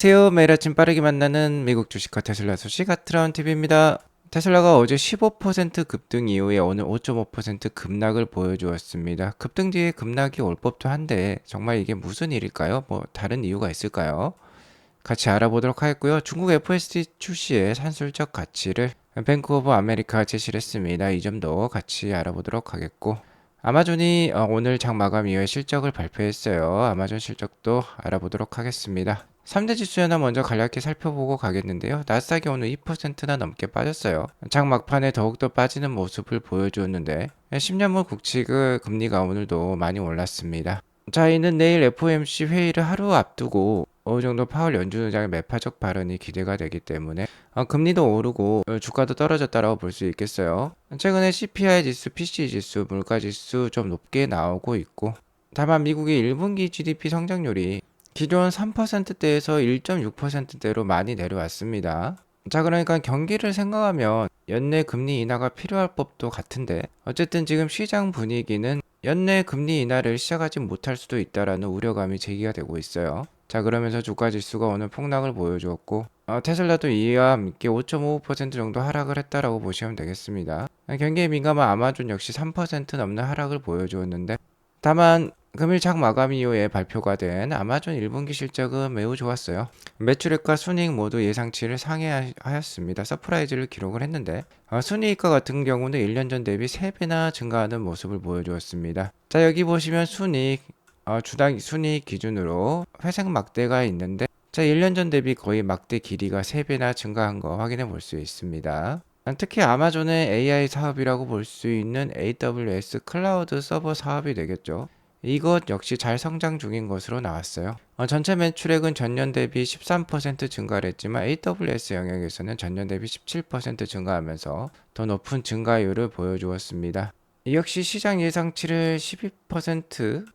안녕하세요. 매일 아침 빠르게 만나는 미국 주식과 테슬라 소식 아트라운 TV입니다. 테슬라가 어제 15% 급등 이후에 오늘 5.5% 급락을 보여주었습니다. 급등 뒤에 급락이 올 법도 한데 정말 이게 무슨 일일까요? 뭐 다른 이유가 있을까요? 같이 알아보도록 하겠고요. 중국 FSD 출시의 산술적 가치를 뱅크 오브 아메리카 제시를 했습니다. 이 점도 같이 알아보도록 하겠고, 아마존이 오늘 장 마감 이후에 실적을 발표했어요. 아마존 실적도 알아보도록 하겠습니다. 3대 지수 하나 먼저 간략히 살펴보고 가겠는데요. 나스닥이 오늘 2%나 넘게 빠졌어요. 장 막판에 더욱더 빠지는 모습을 보여주었는데 10년물 국채 금리가 오늘도 많이 올랐습니다. 자, 이는 내일 FOMC 회의를 하루 앞두고 어느 정도 파월 연준의장의 매파적 발언이 기대가 되기 때문에 금리도 오르고 주가도 떨어졌다라고 볼 수 있겠어요. 최근에 CPI 지수, PCE 지수, 물가 지수 좀 높게 나오고 있고, 다만 미국의 1분기 GDP 성장률이 기존 3%대에서 1.6%대로 많이 내려왔습니다. 자, 그러니까 경기를 생각하면 연내 금리 인하가 필요할 법도 같은데, 어쨌든 지금 시장 분위기는 연내 금리 인하를 시작하지 못할 수도 있다라는 우려감이 제기가 되고 있어요. 자, 그러면서 주가 지수가 오늘 폭락을 보여주었고, 테슬라도 이와 함께 5.5% 정도 하락을 했다라고 보시면 되겠습니다. 경기에 민감한 아마존 역시 3% 넘는 하락을 보여주었는데, 다만 금일 장 마감 이후에 발표가 된 아마존 1분기 실적은 매우 좋았어요. 매출액과 순이익 모두 예상치를 상회하였습니다. 서프라이즈를 기록을 했는데, 순이익과 같은 경우는 1년 전 대비 3배나 증가하는 모습을 보여주었습니다. 자, 여기 보시면 순이익, 주당 순이익 기준으로 회색 막대가 있는데, 자, 1년 전 대비 거의 막대 길이가 3배나 증가한 거 확인해 볼 수 있습니다. 특히 아마존의 AI 사업이라고 볼 수 있는 AWS 클라우드 서버 사업이 되겠죠. 이것 역시 잘 성장 중인 것으로 나왔어요. 전체 매출액은 전년 대비 13% 증가를 했지만 AWS 영역에서는 전년 대비 17% 증가하면서 더 높은 증가율을 보여주었습니다. 이 역시 시장 예상치를 12%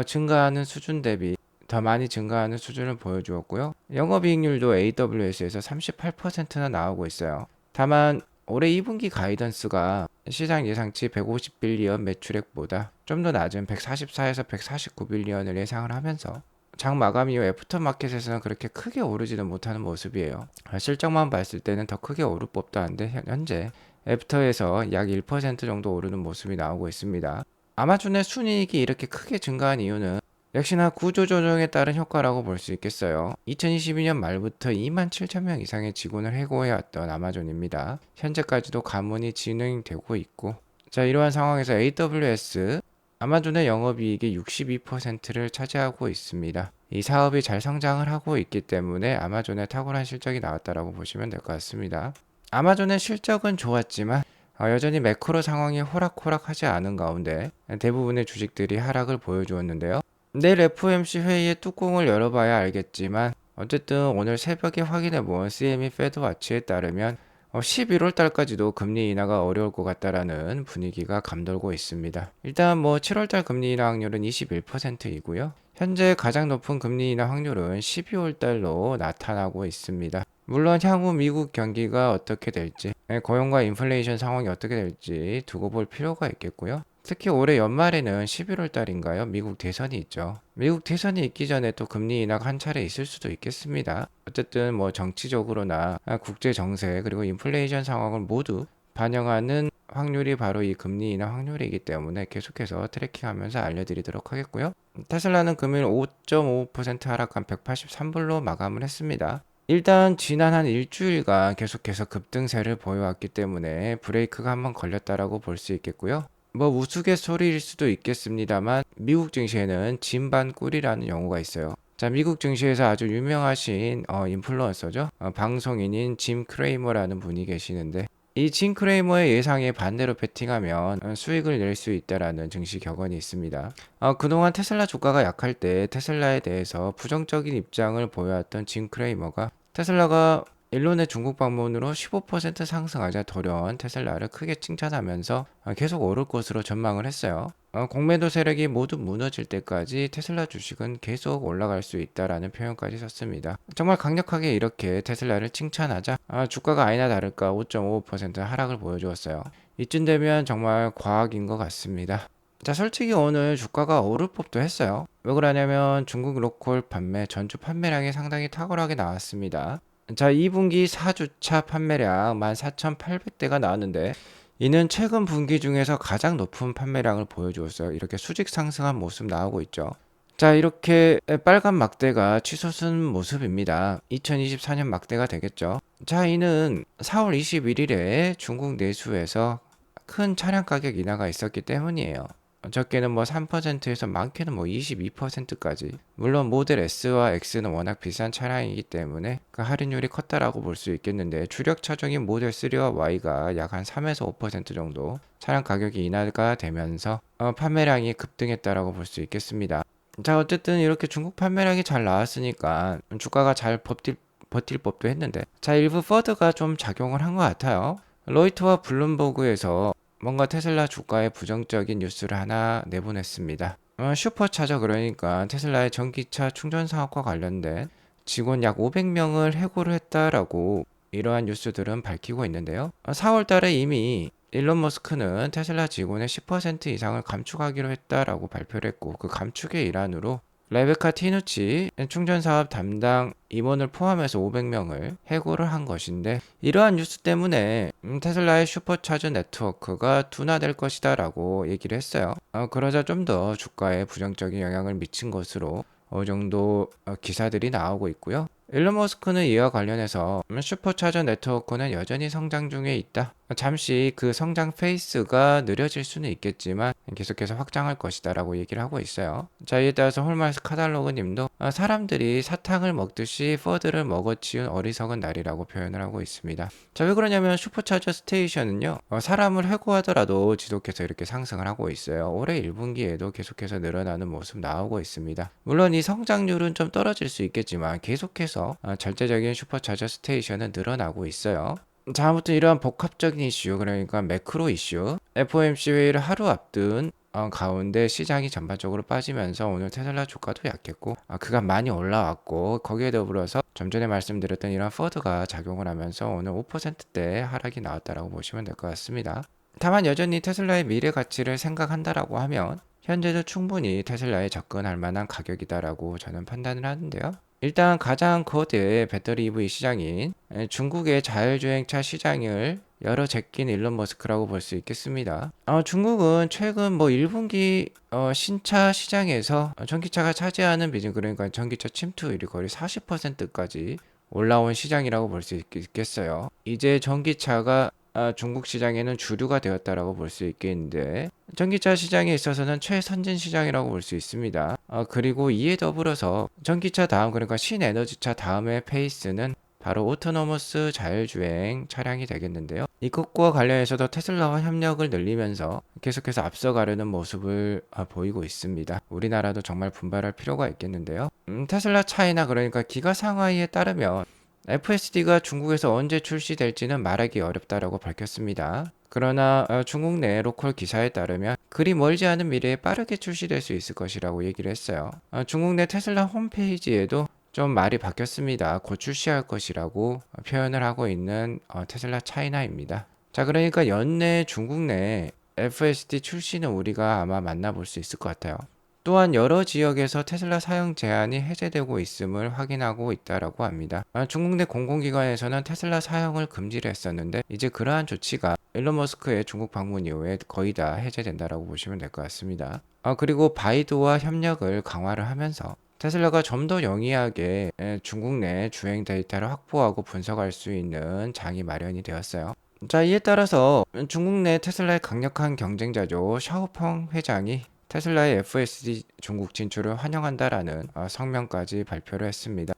증가하는 수준 대비 더 많이 증가하는 수준을 보여주었고요. 영업이익률도 AWS에서 38%나 나오고 있어요. 다만 올해 2분기 가이던스가 시장 예상치 150빌리언 매출액보다 좀 더 낮은 144에서 149빌리언을 예상을 하면서 장 마감 이후 애프터마켓에서는 그렇게 크게 오르지는 못하는 모습이에요. 실적만 봤을 때는 더 크게 오를 법도 한데 현재 애프터에서 약 1% 정도 오르는 모습이 나오고 있습니다. 아마존의 순이익이 이렇게 크게 증가한 이유는 역시나 구조조정에 따른 효과라고 볼 수 있겠어요. 2022년 말부터 2만 7천 명 이상의 직원을 해고해왔던 아마존입니다. 현재까지도 가문이 진행되고 있고, 자, 이러한 상황에서 AWS, 아마존의 영업이익이 62%를 차지하고 있습니다. 이 사업이 잘 성장을 하고 있기 때문에 아마존의 탁월한 실적이 나왔다라고 보시면 될 것 같습니다. 아마존의 실적은 좋았지만 여전히 매크로 상황이 호락호락하지 않은 가운데 대부분의 주식들이 하락을 보여주었는데요. 내일 FOMC 회의의 뚜껑을 열어봐야 알겠지만 어쨌든 오늘 새벽에 확인해본 CME 패드와치에 따르면 11월 달까지도 금리 인하가 어려울 것 같다라는 분위기가 감돌고 있습니다. 일단 뭐 7월 달 금리 인하 확률은 21%이고요. 현재 가장 높은 금리 인하 확률은 12월 달로 나타나고 있습니다. 물론 향후 미국 경기가 어떻게 될지, 고용과 인플레이션 상황이 어떻게 될지 두고 볼 필요가 있겠고요. 특히 올해 연말에는 11월 달인가요? 미국 대선이 있죠. 미국 대선이 있기 전에 또 금리 인하가 한 차례 있을 수도 있겠습니다. 어쨌든 뭐 정치적으로나 국제 정세 그리고 인플레이션 상황을 모두 반영하는 확률이 바로 이 금리 인하 확률이기 때문에 계속해서 트래킹하면서 알려드리도록 하겠고요. 테슬라는 금일 5.5% 하락한 183불로 마감을 했습니다. 일단 지난 한 일주일간 계속해서 급등세를 보여왔기 때문에 브레이크가 한번 걸렸다라고 볼 수 있겠고요. 뭐 우스갯소리일 수도 있겠습니다만 미국 증시에는 진반꿀이라는 용어가 있어요. 자, 미국 증시에서 아주 유명하신 인플루언서죠. 방송인인 짐 크레이머라는 분이 계시는데 이 짐 크레이머의 예상에 반대로 베팅하면 수익을 낼 수 있다라는 증시 격언이 있습니다. 그동안 테슬라 주가가 약할 때 테슬라에 대해서 부정적인 입장을 보여왔던 짐 크레이머가 테슬라가 일론의 중국 방문으로 15% 상승하자 돌연 테슬라를 크게 칭찬하면서 계속 오를 것으로 전망을 했어요. 공매도 세력이 모두 무너질 때까지 테슬라 주식은 계속 올라갈 수 있다라는 표현까지 썼습니다. 정말 강력하게 이렇게 테슬라를 칭찬하자 주가가 아니나 다를까 5.55% 하락을 보여주었어요. 이쯤 되면 정말 과학인 것 같습니다. 자, 솔직히 오늘 주가가 오를 법도 했어요. 왜 그러냐면 중국 로컬 판매 전주 판매량이 상당히 탁월하게 나왔습니다. 자, 2분기 4주차 판매량 14,800대가 나왔는데 이는 최근 분기 중에서 가장 높은 판매량을 보여주었어요. 이렇게 수직 상승한 모습 나오고 있죠. 자, 이렇게 빨간 막대가 치솟은 모습입니다. 2024년 막대가 되겠죠. 자, 이는 4월 21일에 중국 내수에서 큰 차량 가격 인하가 있었기 때문이에요. 적게는 뭐 3%에서 많게는 뭐 22%까지. 물론 모델 S와 X는 워낙 비싼 차량이기 때문에 그 할인율이 컸다라고 볼 수 있겠는데 주력 차종인 모델 3와 Y가 약 한 3에서 5% 정도 차량 가격이 인하가 되면서 판매량이 급등했다라고 볼 수 있겠습니다. 자, 어쨌든 이렇게 중국 판매량이 잘 나왔으니까 주가가 잘 버틸 법도 했는데 자, 일부 퍼드가 좀 작용을 한 것 같아요. 로이터와 블룸버그에서 뭔가 테슬라 주가에 부정적인 뉴스를 하나 내보냈습니다. 슈퍼차저, 그러니까 테슬라의 전기차 충전 사업과 관련된 직원 약 500명을 해고를 했다라고 이러한 뉴스들은 밝히고 있는데요. 4월 달에 이미 일론 머스크는 테슬라 직원의 10% 이상을 감축하기로 했다라고 발표를 했고, 그 감축의 일환으로 레베카 티누치 충전 사업 담당 임원을 포함해서 500명을 해고를 한 것인데, 이러한 뉴스 때문에 테슬라의 슈퍼차저 네트워크가 둔화될 것이다 라고 얘기를 했어요. 그러자 좀 더 주가에 부정적인 영향을 미친 것으로 어느 정도 기사들이 나오고 있고요. 일론 머스크는 이와 관련해서 슈퍼차저 네트워크는 여전히 성장 중에 있다. 잠시 그 성장 페이스가 느려질 수는 있겠지만 계속해서 확장할 것이다 라고 얘기를 하고 있어요. 자, 이에 따라서 홀마스 카달로그 님도 사람들이 사탕을 먹듯이 퍼드를 먹어치운 어리석은 날이라고 표현을 하고 있습니다. 자, 왜 그러냐면 슈퍼차저 스테이션은요, 사람을 해고하더라도 지속해서 이렇게 상승을 하고 있어요. 올해 1분기에도 계속해서 늘어나는 모습 나오고 있습니다. 물론 이 성장률은 좀 떨어질 수 있겠지만 계속해서 절대적인 슈퍼차저 스테이션은 늘어나고 있어요. 자, 아무튼 이러한 복합적인 이슈, 그러니까 매크로 이슈, FOMC 회의를 하루 앞둔 가운데 시장이 전반적으로 빠지면서 오늘 테슬라 주가도 약했고, 그간 많이 올라왔고, 거기에 더불어서 좀 전에 말씀드렸던 이런 퍼드가 작용을 하면서 오늘 5%대 하락이 나왔다라고 보시면 될 것 같습니다. 다만 여전히 테슬라의 미래 가치를 생각한다라고 하면 현재도 충분히 테슬라에 접근할 만한 가격이다라고 저는 판단을 하는데요. 일단 가장 거대 배터리 EV 시장인 중국의 자율주행차 시장을 열어 제낀 일론 머스크라고 볼 수 있겠습니다. 중국은 최근 뭐 1분기 신차 시장에서 전기차가 차지하는 비중, 그러니까 전기차 침투율이 거의 40%까지 올라온 시장이라고 볼 수 있겠어요. 이제 전기차가 중국 시장에는 주류가 되었다라고 볼 수 있겠는데, 전기차 시장에 있어서는 최선진 시장이라고 볼 수 있습니다. 그리고 이에 더불어서 전기차 다음, 그러니까 신에너지차 다음의 페이스는 바로 오토노머스 자율주행 차량이 되겠는데요. 이것과 관련해서도 테슬라와 협력을 늘리면서 계속해서 앞서가려는 모습을 보이고 있습니다. 우리나라도 정말 분발할 필요가 있겠는데요. 테슬라 차이나, 그러니까 기가 상하이에 따르면 FSD가 중국에서 언제 출시될지는 말하기 어렵다라고 밝혔습니다. 그러나 중국 내 로컬 기사에 따르면 그리 멀지 않은 미래에 빠르게 출시될 수 있을 것이라고 얘기를 했어요. 중국 내 테슬라 홈페이지에도 좀 말이 바뀌었습니다. 곧 출시할 것이라고 표현을 하고 있는 테슬라 차이나입니다. 자, 그러니까 연내 중국 내 FSD 출시는 우리가 아마 만나볼 수 있을 것 같아요. 또한 여러 지역에서 테슬라 사용 제한이 해제되고 있음을 확인하고 있다라고 합니다. 중국 내 공공기관에서는 테슬라 사용을 금지를 했었는데 이제 그러한 조치가 일론 머스크의 중국 방문 이후에 거의 다 해제된다라고 보시면 될 것 같습니다. 그리고 바이두와 협력을 강화를 하면서 테슬라가 좀 더 영리하게 중국 내 주행 데이터를 확보하고 분석할 수 있는 장이 마련이 되었어요. 자, 이에 따라서 중국 내 테슬라의 강력한 경쟁자죠, 샤오펑 회장이 테슬라의 FSD 중국 진출을 환영한다라는 성명까지 발표를 했습니다.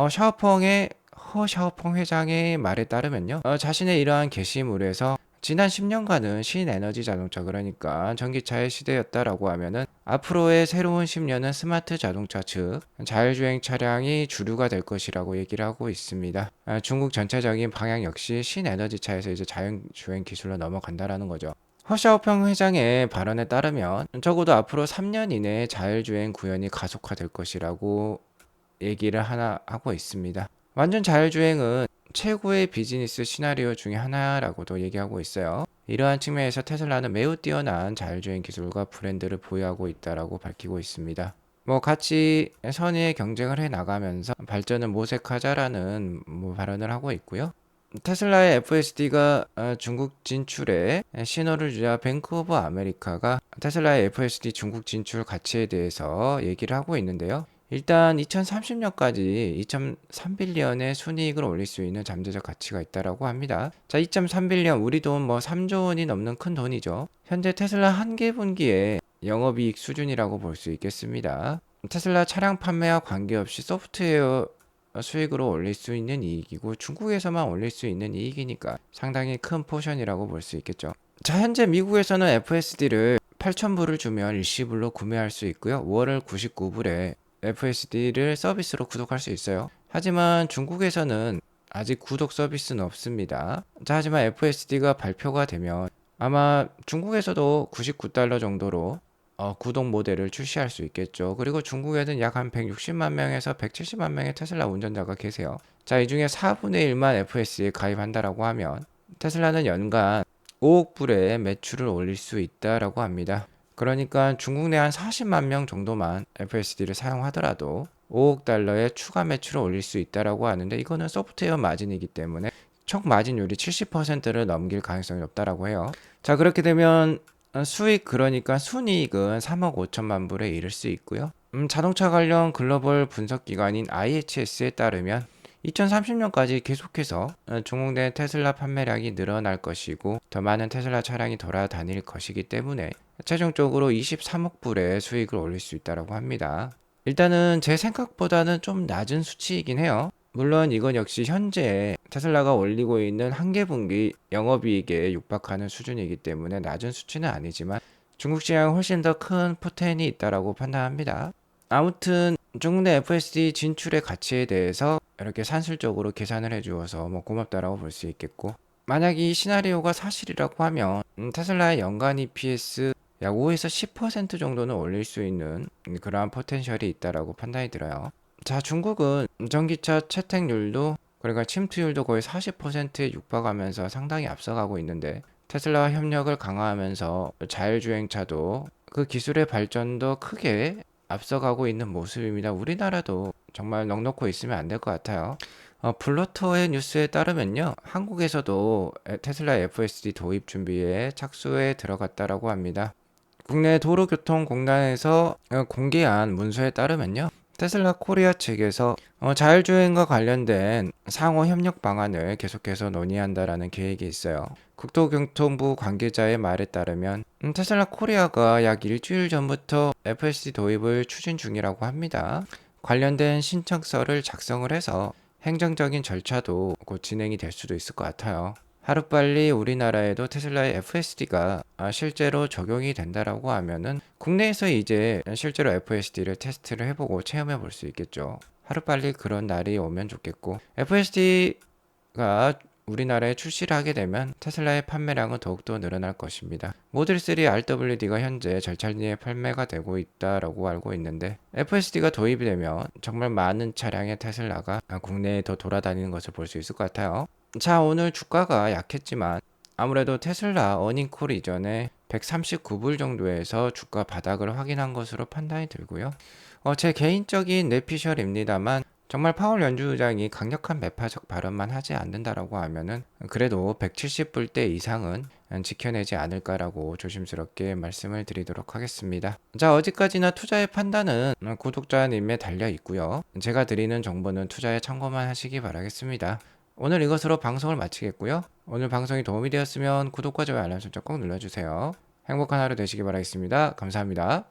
샤오펑의 허샤오펑 회장의 말에 따르면요, 자신의 이러한 게시물에서 지난 10년간은 신에너지 자동차, 그러니까 전기차의 시대였다라고 하면은 앞으로의 새로운 10년은 스마트 자동차, 즉 자율주행 차량이 주류가 될 것이라고 얘기를 하고 있습니다. 중국 전체적인 방향 역시 신에너지 차에서 이제 자율주행 기술로 넘어간다라는 거죠. 허샤오평 회장의 발언에 따르면 적어도 앞으로 3년 이내에 자율주행 구현이 가속화될 것이라고 얘기를 하나 하고 있습니다. 완전 자율주행은 최고의 비즈니스 시나리오 중에 하나라고도 얘기하고 있어요. 이러한 측면에서 테슬라는 매우 뛰어난 자율주행 기술과 브랜드를 보유하고 있다라고 밝히고 있습니다. 같이 선의의 경쟁을 해 나가면서 발전을 모색하자라는 발언을 하고 있고요. 테슬라의 FSD가 중국 진출에 신호를 주자 뱅크 오브 아메리카가 테슬라의 FSD 중국 진출 가치에 대해서 얘기를 하고 있는데요. 일단 2030년까지 2.3빌리언의 순이익을 올릴 수 있는 잠재적 가치가 있다라고 합니다. 자, 2.3빌리언 우리 돈 3조 원이 넘는 큰 돈이죠. 현재 테슬라 한 개 분기의 영업이익 수준이라고 볼 수 있겠습니다. 테슬라 차량 판매와 관계없이 소프트웨어 수익으로 올릴 수 있는 이익이고 중국에서만 올릴 수 있는 이익이니까 상당히 큰 포션이라고 볼 수 있겠죠. 자, 현재 미국에서는 FSD를 8,000불을 주면 일시불로 구매할 수 있고요. 5월 99불에 FSD를 서비스로 구독할 수 있어요. 하지만 중국에서는 아직 구독 서비스는 없습니다. 자, 하지만 FSD가 발표가 되면 아마 중국에서도 99달러 정도로 구독 모델을 출시할 수 있겠죠. 그리고 중국에는 약 한 160만 명에서 170만 명의 테슬라 운전자가 계세요. 자, 이 중에 4분의 1만 FSD에 가입한다라고 하면 테슬라는 연간 5억 불의 매출을 올릴 수 있다라고 합니다. 그러니까 중국 내 한 40만 명 정도만 FSD를 사용하더라도 5억 달러의 추가 매출을 올릴 수 있다라고 하는데 이거는 소프트웨어 마진이기 때문에 총 마진율이 70%를 넘길 가능성이 높다라고 해요. 자, 그렇게 되면 수익 그러니까 순이익은 3억 5천만 불에 이를 수 있고요. 자동차 관련 글로벌 분석 기관인 IHS에 따르면 2030년까지 계속해서 중국 내 테슬라 판매량이 늘어날 것이고 더 많은 테슬라 차량이 돌아다닐 것이기 때문에 최종적으로 23억 불의 수익을 올릴 수 있다고 합니다. 일단은 제 생각보다는 좀 낮은 수치이긴 해요. 물론 이건 역시 현재 테슬라가 올리고 있는 한 개 분기 영업이익에 육박하는 수준이기 때문에 낮은 수치는 아니지만 중국 시장은 훨씬 더 큰 포텐이 있다고 판단합니다. 아무튼 중국 내 FSD 진출의 가치에 대해서 이렇게 산술적으로 계산을 해주어서 고맙다라고 볼 수 있겠고, 만약 이 시나리오가 사실이라고 하면 테슬라의 연간 EPS 약 5에서 10% 정도는 올릴 수 있는 그러한 포텐셜이 있다라고 판단이 들어요. 자, 중국은 전기차 채택률도 그러니까 침투율도 거의 40%에 육박하면서 상당히 앞서가고 있는데 테슬라와 협력을 강화하면서 자율주행차도 그 기술의 발전도 크게 앞서가고 있는 모습입니다. 우리나라도 정말 넉넉히 있으면 안 될 것 같아요. 블루토의 뉴스에 따르면요, 한국에서도 테슬라 FSD 도입 준비에 착수에 들어갔다라고 합니다. 국내 도로교통공단에서 공개한 문서에 따르면요, 테슬라 코리아 측에서 자율주행과 관련된 상호 협력 방안을 계속해서 논의한다라는 계획이 있어요. 국토교통부 관계자의 말에 따르면 테슬라 코리아가 약 일주일 전부터 FSD 도입을 추진 중이라고 합니다. 관련된 신청서를 작성을 해서 행정적인 절차도 곧 진행이 될 수도 있을 것 같아요. 하루빨리 우리나라에도 테슬라의 FSD가 실제로 적용이 된다라고 하면은 국내에서 이제 실제로 FSD를 테스트를 해보고 체험해 볼 수 있겠죠. 하루빨리 그런 날이 오면 좋겠고, FSD가 우리나라에 출시를 하게 되면 테슬라의 판매량은 더욱더 늘어날 것입니다. 모델 3 RWD가 현재 절찬리에 판매가 되고 있다라고 알고 있는데 FSD가 도입이 되면 정말 많은 차량의 테슬라가 국내에 더 돌아다니는 것을 볼 수 있을 것 같아요. 자, 오늘 주가가 약했지만 아무래도 테슬라 어닝콜 이전에 139불 정도에서 주가 바닥을 확인한 것으로 판단이 들고요. 제 개인적인 뇌피셜입니다만 정말 파월 연주장이 강력한 매파적 발언만 하지 않는다라고 하면은 그래도 170불대 이상은 지켜내지 않을까라고 조심스럽게 말씀을 드리도록 하겠습니다. 자, 어디까지나 투자의 판단은 구독자님에 달려 있고요. 제가 드리는 정보는 투자에 참고만 하시기 바라겠습니다. 오늘 이것으로 방송을 마치겠고요. 오늘 방송이 도움이 되었으면 구독과 좋아요 알람 설정 꼭 눌러주세요. 행복한 하루 되시기 바라겠습니다. 감사합니다.